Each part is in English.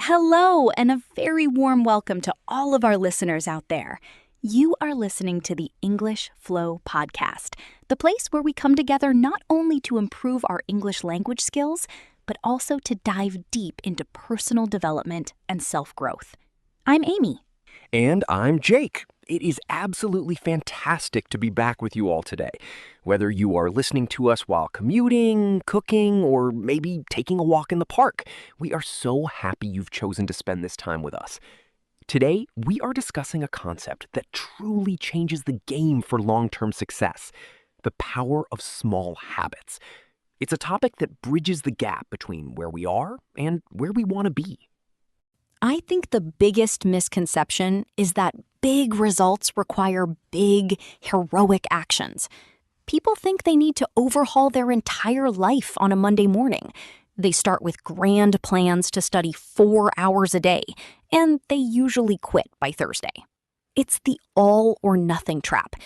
Hello, and a very warm welcome to all of our listeners out there. You are listening to the English Flow Podcast, the place where we come together not only to improve our English language skills, but also to dive deep into personal development and self-growth. I'm Amy. And I'm Jake. It is absolutely fantastic to be back with you all today. Whether you are listening to us while commuting, cooking, or maybe taking a walk in the park, we are so happy you've chosen to spend this time with us. Today, we are discussing a concept that truly changes the game for long-term success: the power of small habits. It's a topic that bridges the gap between where we are and where we want to be. I think the biggest misconception is that big results require big, heroic actions. People think they need to overhaul their entire life on a Monday morning. They start with grand plans to study 4 hours a day, and they usually quit by Thursday. It's the all-or-nothing trap.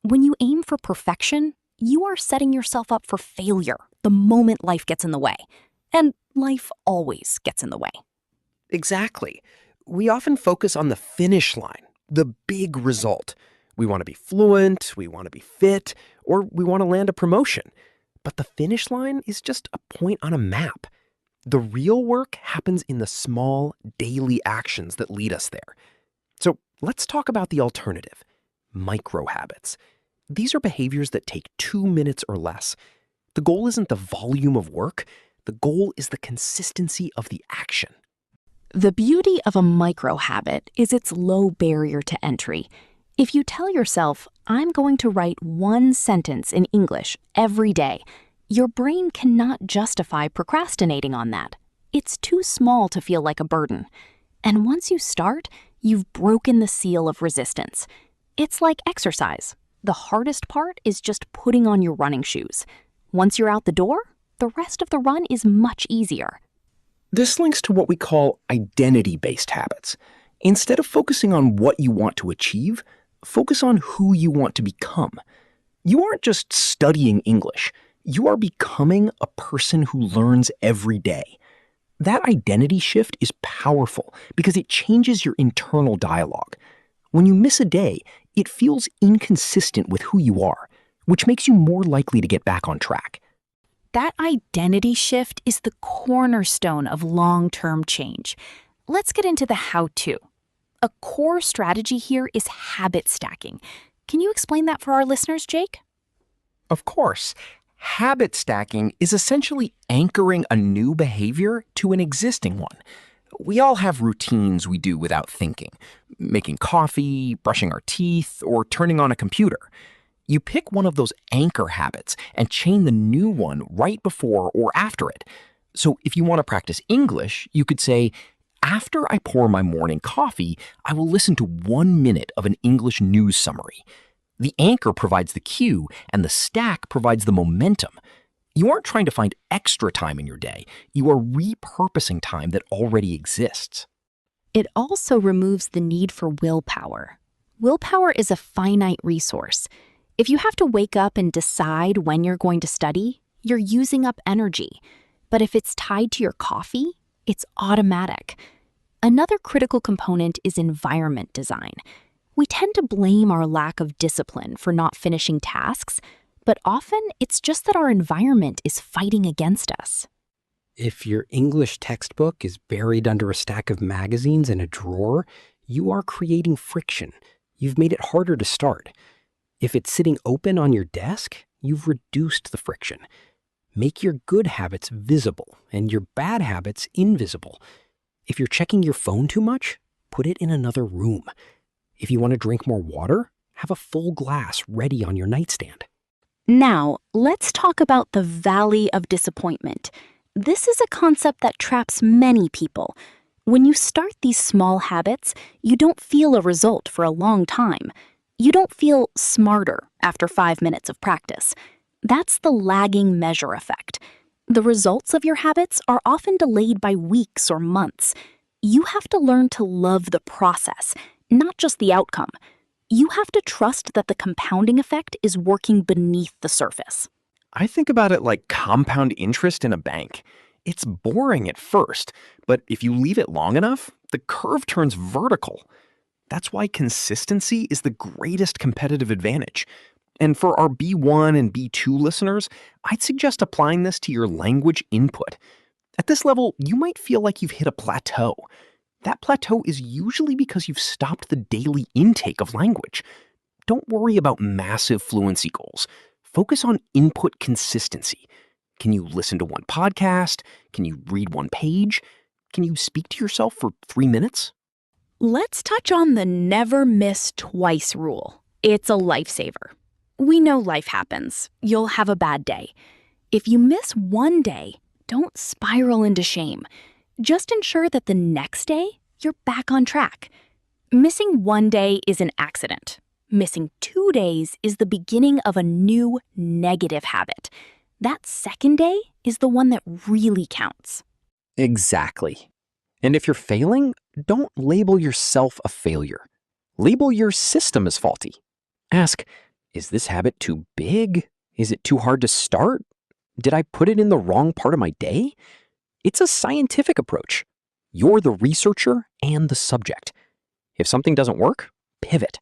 When you aim for perfection, you are setting yourself up for failure the moment life gets in the way. And life always gets in the way. Exactly. We often focus on the finish line, the big result. We want to be fluent, we want to be fit, or we want to land a promotion. But the finish line is just a point on a map. The real work happens in the small, daily actions that lead us there. So let's talk about the alternative: micro habits. These are behaviors that take 2 minutes or less. The goal isn't the volume of work. The goal is the consistency of the action. The beauty of a micro habit is its low barrier to entry. If you tell yourself, I'm going to write 1 sentence in English every day, your brain cannot justify procrastinating on that. It's too small to feel like a burden. And once you start, you've broken the seal of resistance. It's like exercise. The hardest part is just putting on your running shoes. Once you're out the door, the rest of the run is much easier. This links to what we call identity-based habits. Instead of focusing on what you want to achieve, focus on who you want to become. You aren't just studying English. You are becoming a person who learns every day. That identity shift is powerful because it changes your internal dialogue. When you miss a day, it feels inconsistent with who you are, which makes you more likely to get back on track. That identity shift is the cornerstone of long-term change. Let's get into the how-to. A core strategy here is habit stacking. Can you explain that for our listeners, Jake? Of course. Habit stacking is essentially anchoring a new behavior to an existing one. We all have routines we do without thinking: making coffee, brushing our teeth, or turning on a computer. You pick one of those anchor habits and chain the new one right before or after it. So if you want to practice English, you could say, after I pour my morning coffee, I will listen to 1 minute of an English news summary. The anchor provides the cue, and the stack provides the momentum. You aren't trying to find extra time in your day. You are repurposing time that already exists. It also removes the need for willpower. Willpower is a finite resource. If you have to wake up and decide when you're going to study, you're using up energy. But if it's tied to your coffee, it's automatic. Another critical component is environment design. We tend to blame our lack of discipline for not finishing tasks, but often it's just that our environment is fighting against us. If your English textbook is buried under a stack of magazines in a drawer, you are creating friction. You've made it harder to start. If it's sitting open on your desk, you've reduced the friction. Make your good habits visible and your bad habits invisible. If you're checking your phone too much, put it in another room. If you want to drink more water, have a full glass ready on your nightstand. Now, let's talk about the valley of disappointment. This is a concept that traps many people. When you start these small habits, you don't feel a result for a long time. You don't feel smarter after 5 minutes of practice. That's the lagging measure effect. The results of your habits are often delayed by weeks or months. You have to learn to love the process, not just the outcome. You have to trust that the compounding effect is working beneath the surface. I think about it like compound interest in a bank. It's boring at first, but if you leave it long enough, the curve turns vertical. That's why consistency is the greatest competitive advantage. And for our B1 and B2 listeners, I'd suggest applying this to your language input. At this level, you might feel like you've hit a plateau. That plateau is usually because you've stopped the daily intake of language. Don't worry about massive fluency goals. Focus on input consistency. Can you listen to one podcast? Can you read one page? Can you speak to yourself for 3 minutes? Let's touch on the never miss twice rule. It's a lifesaver. We know life happens. You'll have a bad day. If you miss one day, don't spiral into shame. Just ensure that the next day, you're back on track. Missing one day is an accident. Missing 2 days is the beginning of a new negative habit. That second day is the one that really counts. Exactly. And if you're failing, don't label yourself a failure. Label your system as faulty. Ask, is this habit too big? Is it too hard to start? Did I put it in the wrong part of my day? It's a scientific approach. You're the researcher and the subject. If something doesn't work, pivot.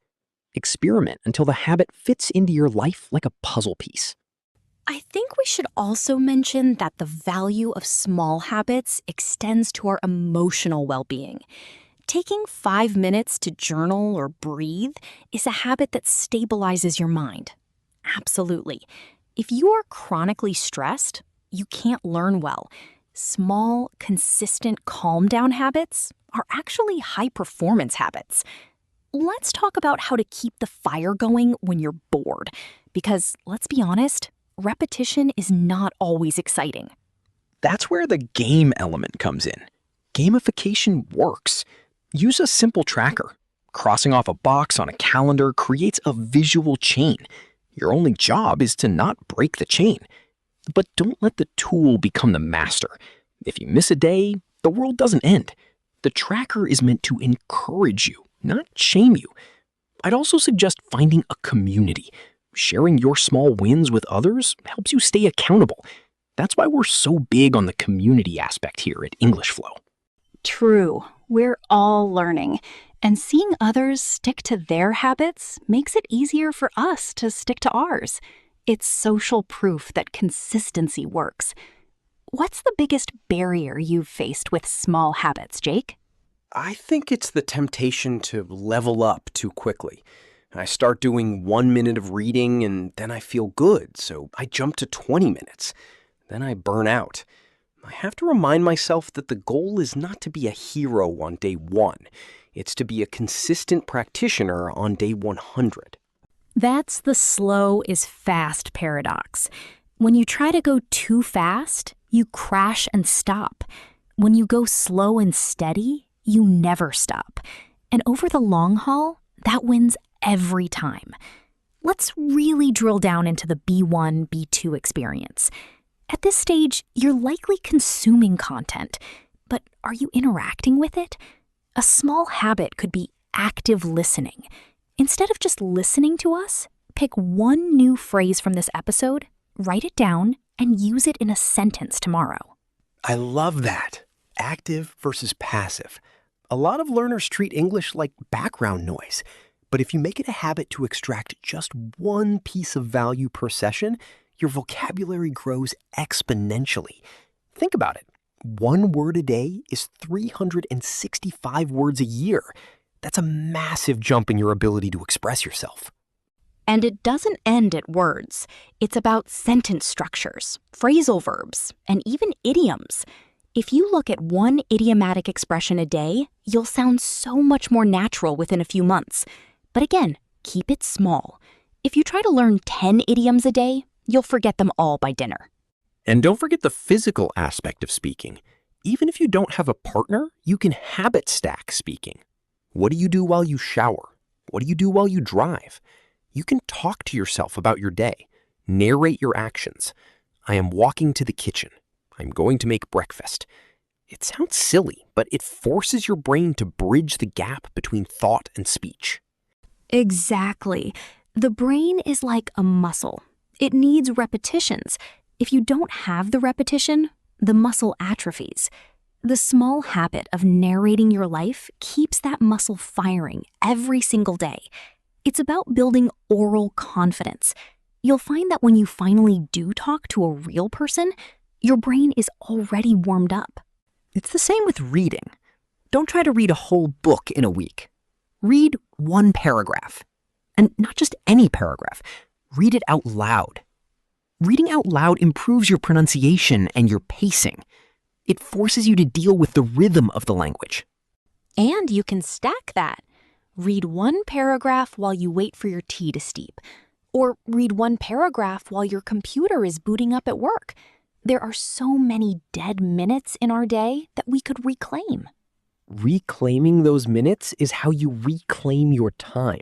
Experiment until the habit fits into your life like a puzzle piece. I think we should also mention that the value of small habits extends to our emotional well-being. Taking 5 minutes to journal or breathe is a habit that stabilizes your mind. Absolutely. If you are chronically stressed, you can't learn well. Small, consistent calm-down habits are actually high-performance habits. Let's talk about how to keep the fire going when you're bored. Because, let's be honest, repetition is not always exciting. That's where the game element comes in. Gamification works. Use a simple tracker. Crossing off a box on a calendar creates a visual chain. Your only job is to not break the chain. But don't let the tool become the master. If you miss a day, the world doesn't end. The tracker is meant to encourage you, not shame you. I'd also suggest finding a community. Sharing your small wins with others helps you stay accountable. That's why we're so big on the community aspect here at English Flow. True. We're all learning. And seeing others stick to their habits makes it easier for us to stick to ours. It's social proof that consistency works. What's the biggest barrier you've faced with small habits, Jake? I think it's the temptation to level up too quickly. I start doing 1 minute of reading and then I feel good, so I jump to 20 minutes. Then I burn out. I have to remind myself that the goal is not to be a hero on day 1. It's to be a consistent practitioner on day 100. That's the slow is fast paradox. When you try to go too fast, you crash and stop. When you go slow and steady, you never stop. And over the long haul, that wins every time. Let's really drill down into the B1, B2 experience. At this stage, you're likely consuming content, but are you interacting with it? A small habit could be active listening. Instead of just listening to us, pick one new phrase from this episode, write it down, and use it in a sentence tomorrow. I love that. Active versus passive. A lot of learners treat English like background noise. But if you make it a habit to extract just one piece of value per session, your vocabulary grows exponentially. Think about it. 1 word a day is 365 words a year. That's a massive jump in your ability to express yourself. And it doesn't end at words. It's about sentence structures, phrasal verbs, and even idioms. If you look at one idiomatic expression a day, you'll sound so much more natural within a few months. But again, keep it small. If you try to learn 10 idioms a day, you'll forget them all by dinner. And don't forget the physical aspect of speaking. Even if you don't have a partner, you can habit stack speaking. What do you do while you shower? What do you do while you drive? You can talk to yourself about your day. Narrate your actions. I am walking to the kitchen. I'm going to make breakfast. It sounds silly, but it forces your brain to bridge the gap between thought and speech. Exactly. The brain is like a muscle. It needs repetitions. If you don't have the repetition, the muscle atrophies. The small habit of narrating your life keeps that muscle firing every single day. It's about building oral confidence. You'll find that when you finally do talk to a real person, your brain is already warmed up. It's the same with reading. Don't try to read a whole book in a week. Read one paragraph. And not just any paragraph. Read it out loud. Reading out loud improves your pronunciation and your pacing. It forces you to deal with the rhythm of the language. And you can stack that. Read one paragraph while you wait for your tea to steep. Or read one paragraph while your computer is booting up at work. There are so many dead minutes in our day that we could reclaim. Reclaiming those minutes is how you reclaim your time.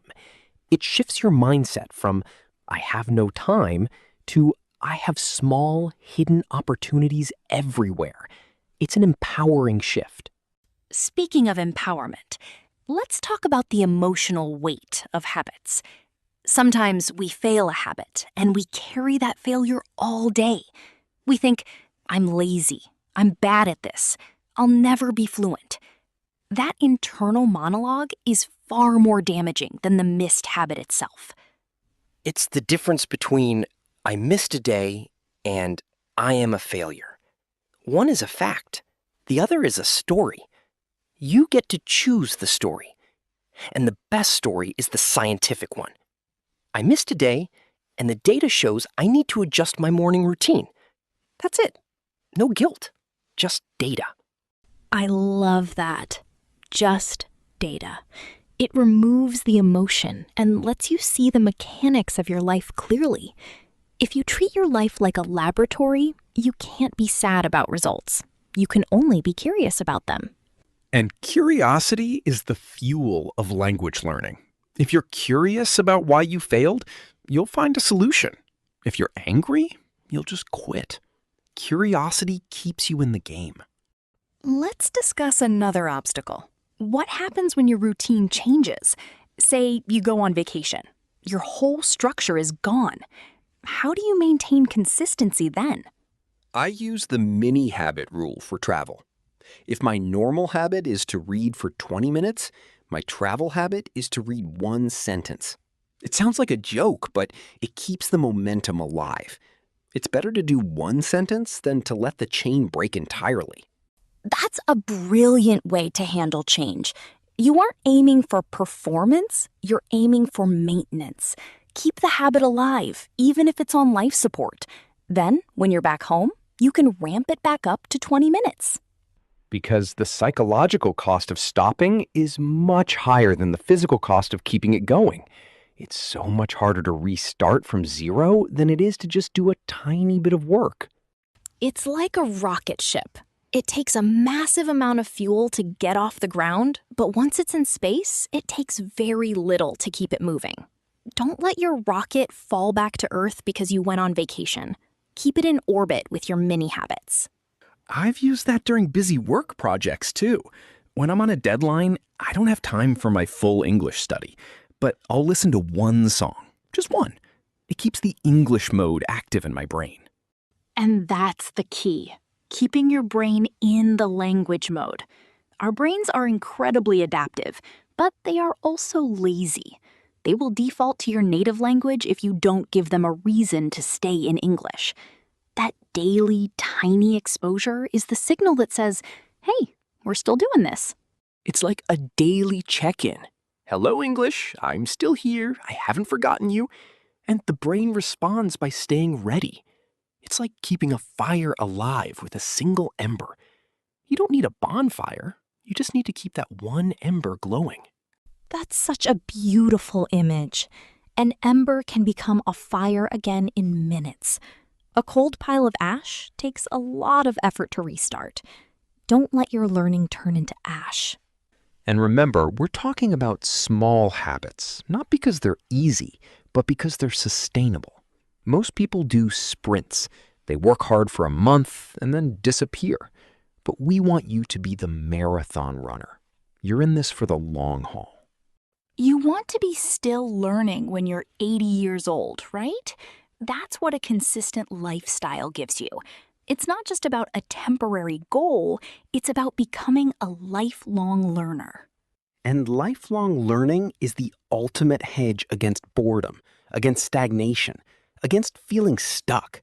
It shifts your mindset from, I have no time, to, I have small, hidden opportunities everywhere. It's an empowering shift. Speaking of empowerment, let's talk about the emotional weight of habits. Sometimes we fail a habit and we carry that failure all day. We think, I'm lazy, I'm bad at this, I'll never be fluent. That internal monologue is far more damaging than the missed habit itself. It's the difference between I missed a day and I am a failure. One is a fact. The other is a story. You get to choose the story. And the best story is the scientific one. I missed a day, and the data shows I need to adjust my morning routine. That's it. No guilt. Just data. I love that. Just data. It removes the emotion and lets you see the mechanics of your life clearly. If you treat your life like a laboratory, you can't be sad about results. You can only be curious about them. And curiosity is the fuel of language learning. If you're curious about why you failed, you'll find a solution. If you're angry, you'll just quit. Curiosity keeps you in the game. Let's discuss another obstacle. What happens when your routine changes? Say you go on vacation. Your whole structure is gone. How do you maintain consistency then? I use the mini habit rule for travel. If my normal habit is to read for 20 minutes, my travel habit is to read one sentence. It sounds like a joke, but it keeps the momentum alive. It's better to do one sentence than to let the chain break entirely. That's a brilliant way to handle change. You aren't aiming for performance, you're aiming for maintenance. Keep the habit alive, even if it's on life support. Then, when you're back home, you can ramp it back up to 20 minutes. Because the psychological cost of stopping is much higher than the physical cost of keeping it going. It's so much harder to restart from zero than it is to just do a tiny bit of work. It's like a rocket ship. It takes a massive amount of fuel to get off the ground, but once it's in space, it takes very little to keep it moving. Don't let your rocket fall back to Earth because you went on vacation. Keep it in orbit with your mini habits. I've used that during busy work projects too. When I'm on a deadline, I don't have time for my full English study, but I'll listen to one song, just one. It keeps the English mode active in my brain. And that's the key. Keeping your brain in the language mode. Our brains are incredibly adaptive, but they are also lazy. They will default to your native language if you don't give them a reason to stay in English. That daily, tiny exposure is the signal that says, hey, we're still doing this. It's like a daily check-in. Hello, English. I'm still here. I haven't forgotten you. And the brain responds by staying ready. It's like keeping a fire alive with a single ember. You don't need a bonfire. You just need to keep that one ember glowing. That's such a beautiful image. An ember can become a fire again in minutes. A cold pile of ash takes a lot of effort to restart. Don't let your learning turn into ash. And remember, we're talking about small habits, not because they're easy, but because they're sustainable. Most people do sprints. They work hard for a month and then disappear. But we want you to be the marathon runner. You're in this for the long haul. You want to be still learning when you're 80 years old, right? That's what a consistent lifestyle gives you. It's not just about a temporary goal, it's about becoming a lifelong learner. And lifelong learning is the ultimate hedge against boredom, against stagnation, against feeling stuck.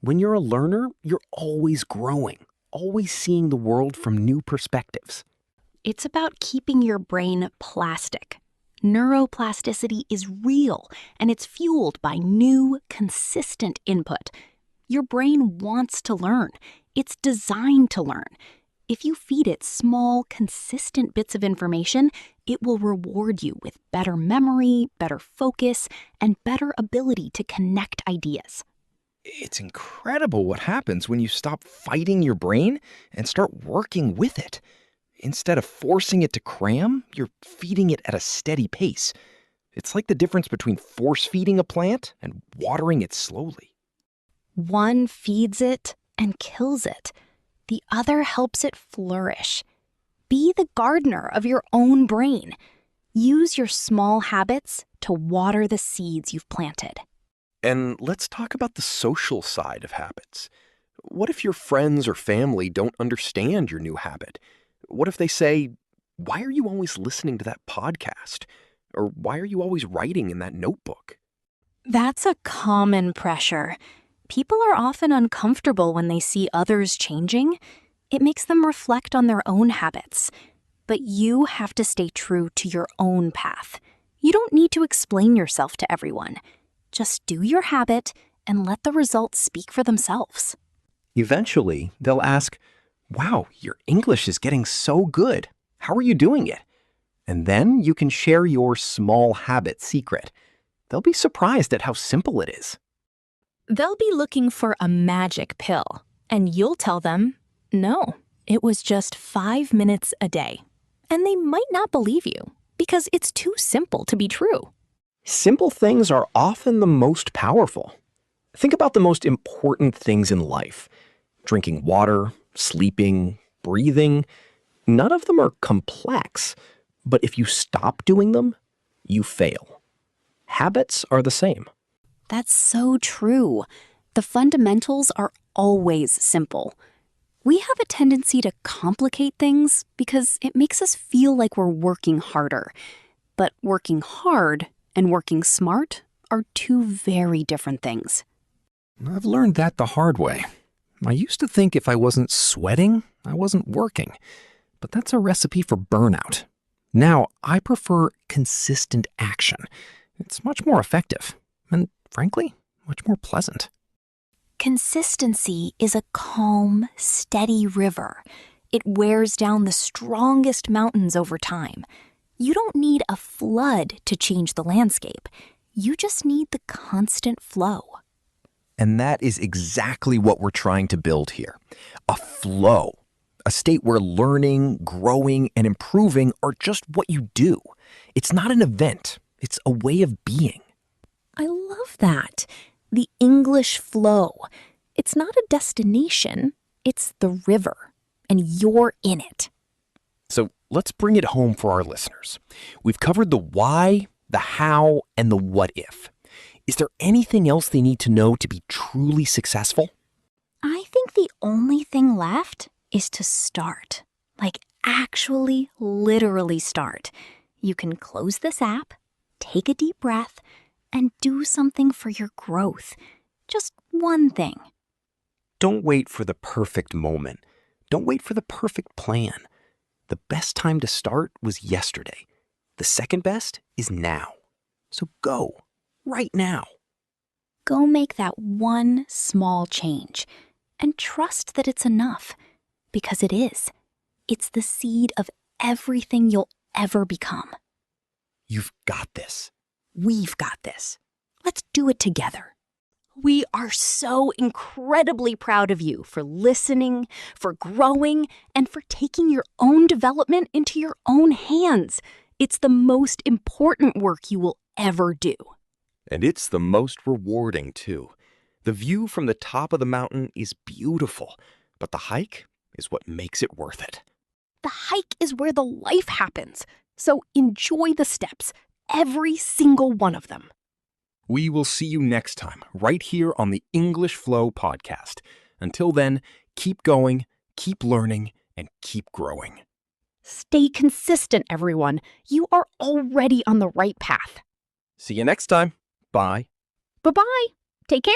When you're a learner, you're always growing, always seeing the world from new perspectives. It's about keeping your brain plastic. Neuroplasticity is real, and it's fueled by new, consistent input. Your brain wants to learn. It's designed to learn. If you feed it small, consistent bits of information, it will reward you with better memory, better focus, and better ability to connect ideas. It's incredible what happens when you stop fighting your brain and start working with it. Instead of forcing it to cram, you're feeding it at a steady pace. It's like the difference between force-feeding a plant and watering it slowly. One feeds it and kills it. The other helps it flourish. Be the gardener of your own brain. Use your small habits to water the seeds you've planted. And let's talk about the social side of habits. What if your friends or family don't understand your new habit? What if they say, "Why are you always listening to that podcast?" Or "Why are you always writing in that notebook?" That's a common pressure. People are often uncomfortable when they see others changing. It makes them reflect on their own habits. But you have to stay true to your own path. You don't need to explain yourself to everyone. Just do your habit and let the results speak for themselves. Eventually, they'll ask, "Wow, your English is getting so good. How are you doing it?" And then you can share your small habit secret. They'll be surprised at how simple it is. They'll be looking for a magic pill, and you'll tell them, no, it was just 5 minutes a day. And they might not believe you because it's too simple to be true. Simple things are often the most powerful. Think about the most important things in life. Drinking water, sleeping, breathing. None of them are complex, but if you stop doing them, you fail. Habits are the same. That's so true. The fundamentals are always simple. We have a tendency to complicate things because it makes us feel like we're working harder. But working hard and working smart are two very different things. I've learned that the hard way. I used to think if I wasn't sweating, I wasn't working. But that's a recipe for burnout. Now, I prefer consistent action. It's much more effective and, frankly, much more pleasant. Consistency is a calm, steady river. It wears down the strongest mountains over time. You don't need a flood to change the landscape. You just need the constant flow. And that is exactly what we're trying to build here. A flow. A state where learning, growing, and improving are just what you do. It's not an event. It's a way of being. I love that. The English flow. It's not a destination. It's the river. And you're in it. So let's bring it home for our listeners. We've covered the why, the how, and the what if. Is there anything else they need to know to be truly successful? I think the only thing left is to start. Like actually, literally start. You can close this app, take a deep breath, and do something for your growth. Just one thing. Don't wait for the perfect moment. Don't wait for the perfect plan. The best time to start was yesterday. The second best is now. So go, right now. Go make that one small change and trust that it's enough, because it is. It's the seed of everything you'll ever become. You've got this. We've got this. Let's do it together. We are so incredibly proud of you for listening, for growing, and for taking your own development into your own hands. It's the most important work you will ever do. And it's the most rewarding, too. The view from the top of the mountain is beautiful, but the hike is what makes it worth it. The hike is where the life happens. So enjoy the steps, every single one of them. We will see you next time, right here on the English Flow podcast. Until then, keep going, keep learning, and keep growing. Stay consistent, everyone. You are already on the right path. See you next time. Bye. Bye-bye. Take care.